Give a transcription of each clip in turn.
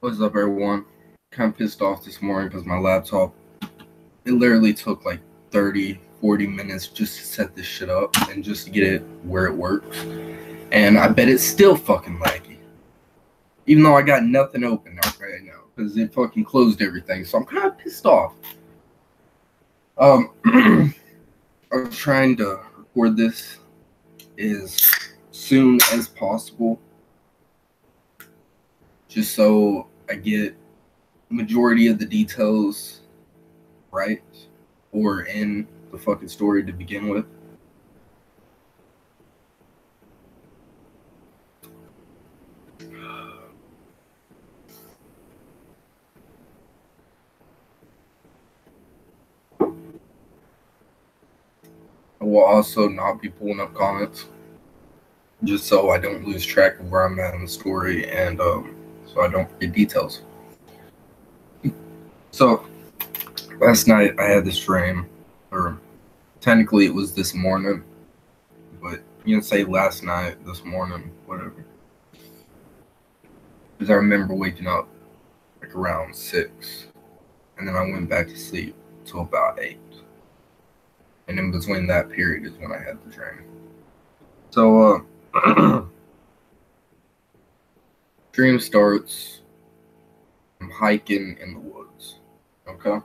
What's up, everyone? Kind of pissed off this morning because my laptop, it literally took like 30, 40 minutes just to set this shit up and just to get it where it works. And I bet it's still fucking laggy. Even though I got nothing open right now because it fucking closed everything. So I'm kind of pissed off. I was trying to record this as soon as possible just so I get majority of the details right or in the fucking story to begin with. I will also not be pulling up comments just so I don't lose track of where I'm at in the story and so I don't forget details. So last night I had this dream, or technically it was this morning, but you can say last night, this morning, whatever. Because I remember waking up like around 6, and then I went back to sleep till about 8. And in between that period is when I had the dream. So, dream starts, I'm hiking in the woods, okay?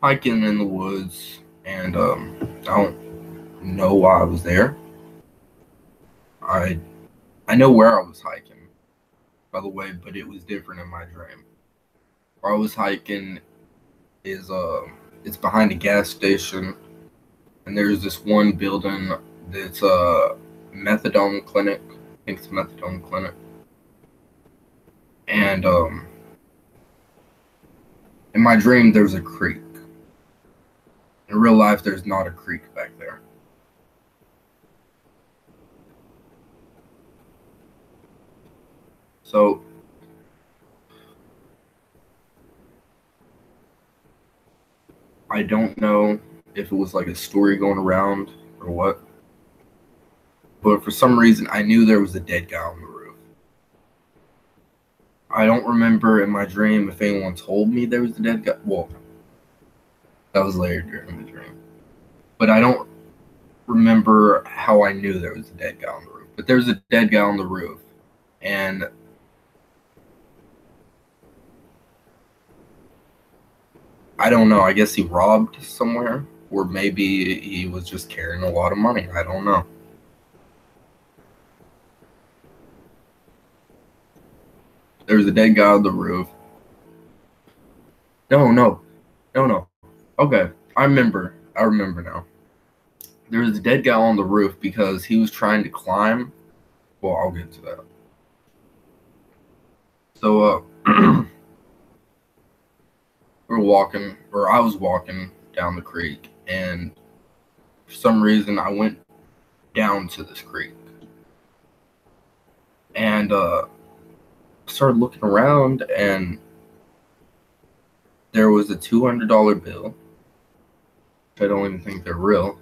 Hiking in the woods, and I don't know why I was there. I know where I was hiking, by the way, but it was different in my dream. Where I was hiking is it's behind a gas station, and there's this one building that's a methadone clinic. I think it's a methadone clinic. And in my dream there's a creek. In real life there's not a creek back there. So I don't know if it was like a story going around or what, but for some reason I knew there was a dead guy on the roof. I don't remember in my dream if anyone told me there was a dead guy. Well, that was later during the dream. But I don't remember how I knew there was a dead guy on the roof. But there's a dead guy on the roof, and I don't know. I guess he robbed somewhere, or maybe he was just carrying a lot of money. I don't know. There's a dead guy on the roof. No. Okay, I remember now. There was a dead guy on the roof because he was trying to climb. Well, I'll get to that. So, we were walking, or I was walking down the creek, and for some reason I went down to this creek. And started looking around, and there was a $200 bill. I don't even think they're real.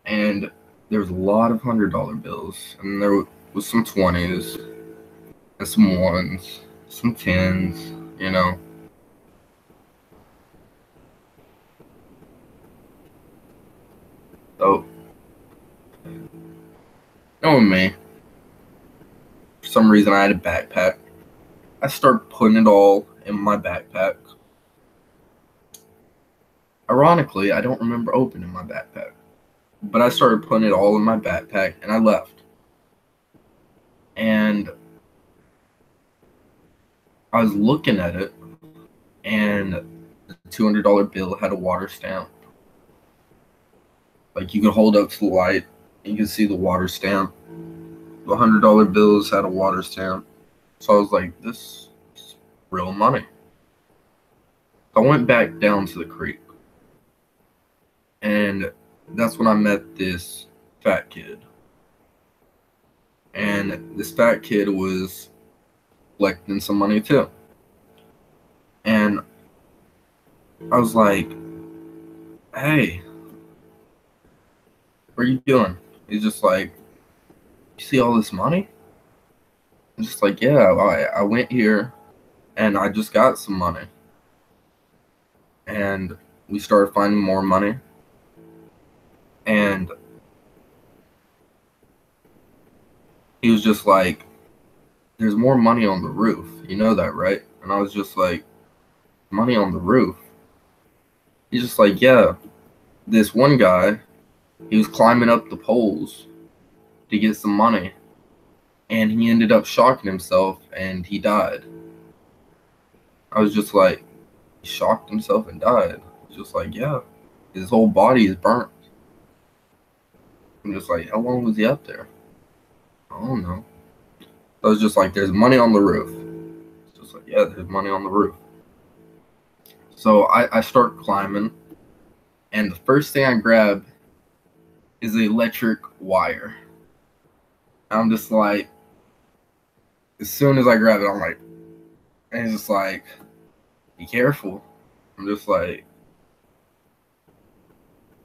And there was a lot of $100 bills, and there was some 20s, and some 1s, some 10s, you know. So, knowing me, for some reason I had a backpack. I started putting it all in my backpack. Ironically, I don't remember opening my backpack. But I started putting it all in my backpack, and I left. And I was looking at it, and the $200 bill had a water stamp. Like, you could hold up to the light, and you could see the water stamp. The $100 bills had a water stamp. So I was like, this is real money. So I went back down to the creek. And that's when I met this fat kid. And this fat kid was collecting some money too. And I was like, hey, what are you doing? He's just like, you see all this money? I'm just like, yeah, I went here and I just got some money. And we started finding more money. And he was just like, there's more money on the roof. You know that, right? And I was just like, money on the roof? He's just like, yeah, this one guy, he was climbing up the poles to get some money. And he ended up shocking himself and he died. I was just like, he shocked himself and died. Just like, yeah, his whole body is burnt. I'm just like, how long was he up there? I don't know. I was just like, there's money on the roof. It's just like, yeah, there's money on the roof. So I start climbing, and the first thing I grab is the electric wire. I'm just like, as soon as I grab it, I'm like, and it's just like, be careful. I'm just like,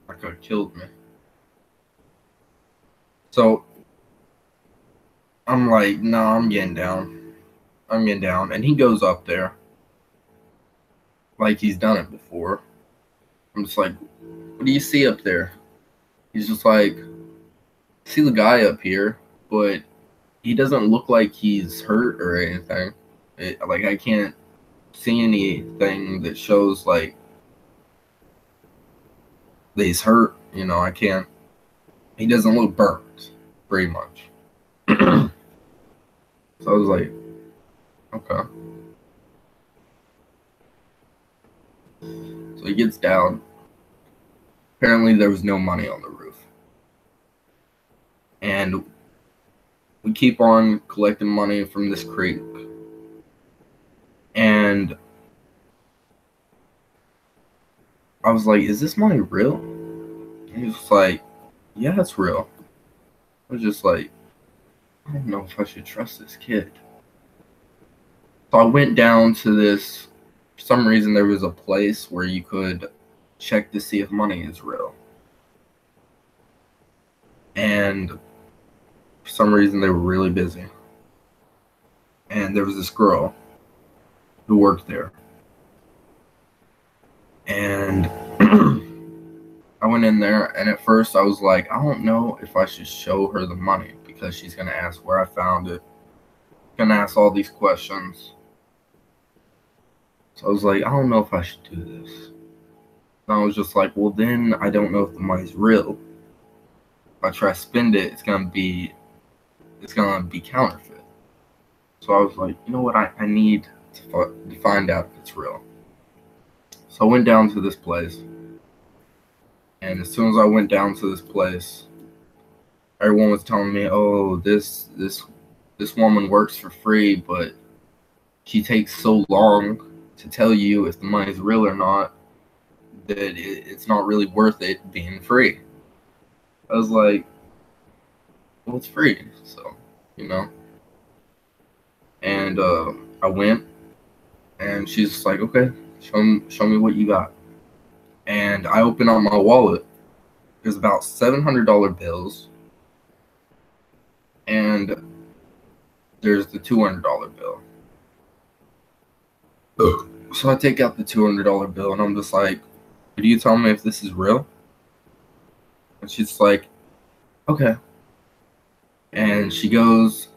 that could have killed me. So I'm like, no, I'm getting down. I'm getting down. And he goes up there like he's done it before. I'm just like, what do you see up there? He's just like, see the guy up here, but he doesn't look like he's hurt or anything. Like, I can't see anything that shows like that he's hurt. You know, I can't. He doesn't look burnt, pretty much. So I was like, okay. So he gets down. Apparently, there was no money on the roof. And we keep on collecting money from this creek. And I was like, is this money real? And he was like, yeah, it's real. I was just like, I don't know if I should trust this kid. So I went down to this. For some reason, there was a place where you could check to see if money is real. And for some reason, they were really busy. And there was this girl who worked there. And I went in there, and at first I was like, I don't know if I should show her the money because she's going to ask where I found it. Going to ask all these questions. So I was like, I don't know if I should do this. And I was just like, well, then I don't know if the money's real. If I try to spend it, it's gonna be counterfeit. So I was like, you know what? I need to find out if it's real. So I went down to this place, and as soon as I went down to this place, everyone was telling me, oh, this woman works for free, but she takes so long to tell you if the money's real or not that it's not really worth it being free. I was like, well, it's free, so, you know. And I went, and she's just like, okay, show me what you got. And I opened up my wallet. There's about $700 bills, and there's the $200 bill. So I take out the $200 bill, and I'm just like, could you tell me if this is real? And she's like, okay. And she goes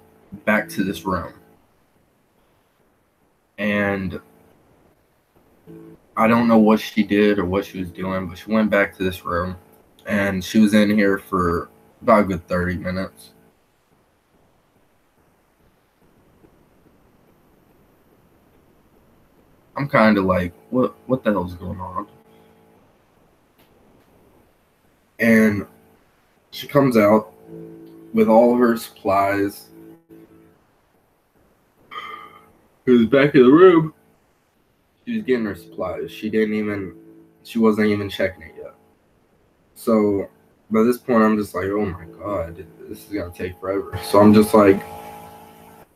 back to this room. And I don't know what she did or what she was doing, but she went back to this room. And she was in here for about a good 30 minutes. I'm kind of like, what the hell's going on? And she comes out with all of her supplies. She was back in the room. She was getting her supplies. She wasn't even checking it yet. So by this point, I'm just like, oh my god, this is gonna take forever. So I'm just like,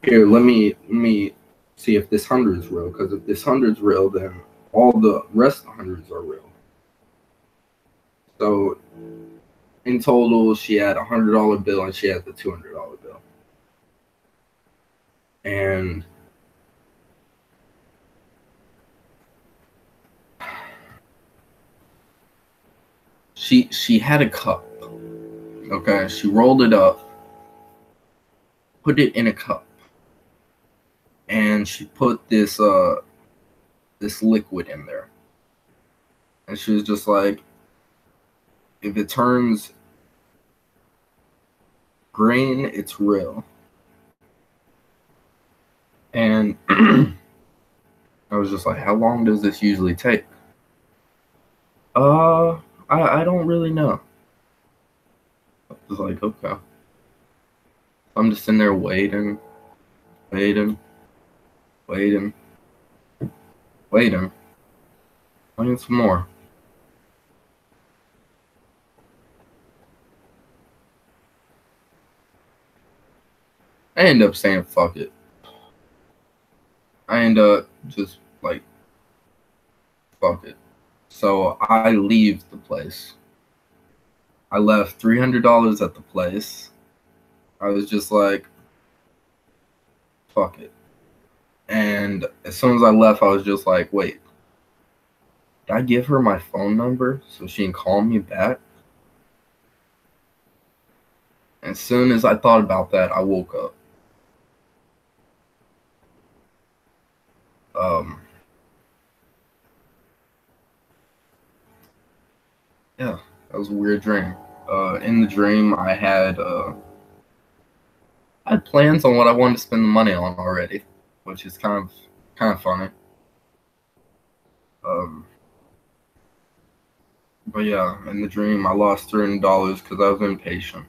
here, let me see if this 100 is real. Because if this 100 is real, then All the rest of the hundreds are real. So in total, she had $100 bill and she had the $200 bill. And she had a cup. Okay, she rolled it up, put it in a cup, and she put this liquid in there. And she was just like, if it turns green, it's real. And I was just like, how long does this usually take? I don't really know. I was like, okay. I'm just in there waiting. Waiting some more. I end up saying fuck it. I end up just like, fuck it. So I leave the place. I left $300 at the place. I was just like, fuck it. And as soon as I left, I was just like, wait, did I give her my phone number so she can call me back? As soon as I thought about that, I woke up. Yeah, that was a weird dream. In the dream, I had plans on what I wanted to spend the money on already, which is kind of funny. But yeah, in the dream, I lost $300 because I was impatient.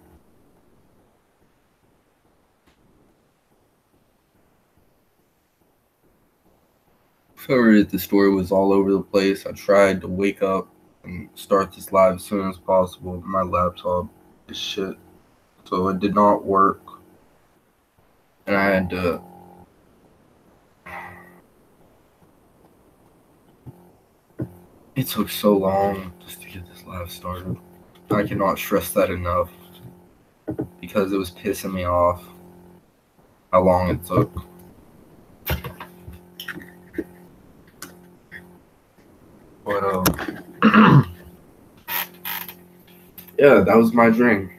Sorry that the story was all over the place. I tried to wake up and start this live as soon as possible, but my laptop is shit, so it did not work. And I had to it took so long just to get this live started. I cannot stress that enough because it was pissing me off how long it took. But yeah, that was my dream.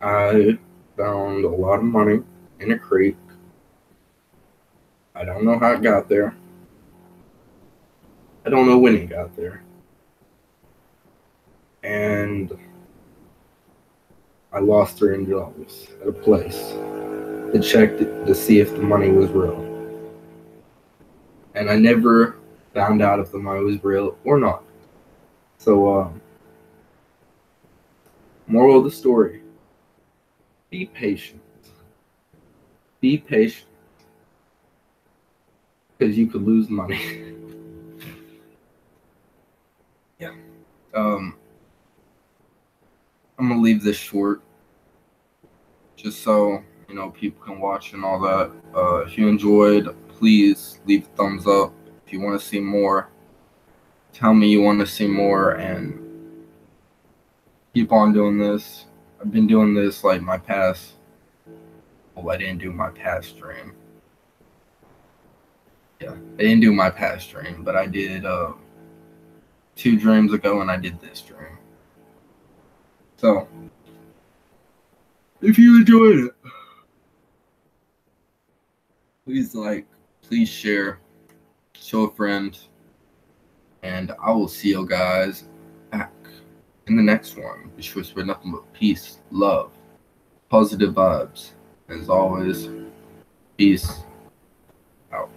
I found a lot of money in a creek. I don't know how it got there. I don't know when it got there. And I lost $300 at a place to check to see if the money was real. And I never found out if the money was real or not. So, moral of the story, be patient. Be patient. Because you could lose money. Yeah. I'm going to leave this short. Just so, people can watch and all that. If you enjoyed, please leave a thumbs up. If you want to see more, tell me you want to see more and keep on doing this. I've been doing this like my past. Well, I didn't do my past stream. Yeah, I didn't do my past stream, but I did 2 dreams ago and I did this dream. So, if you enjoyed it, please like, please share, show a friend, and I will see you guys back in the next one. Be sure to spread nothing but peace, love, positive vibes. As always, peace out.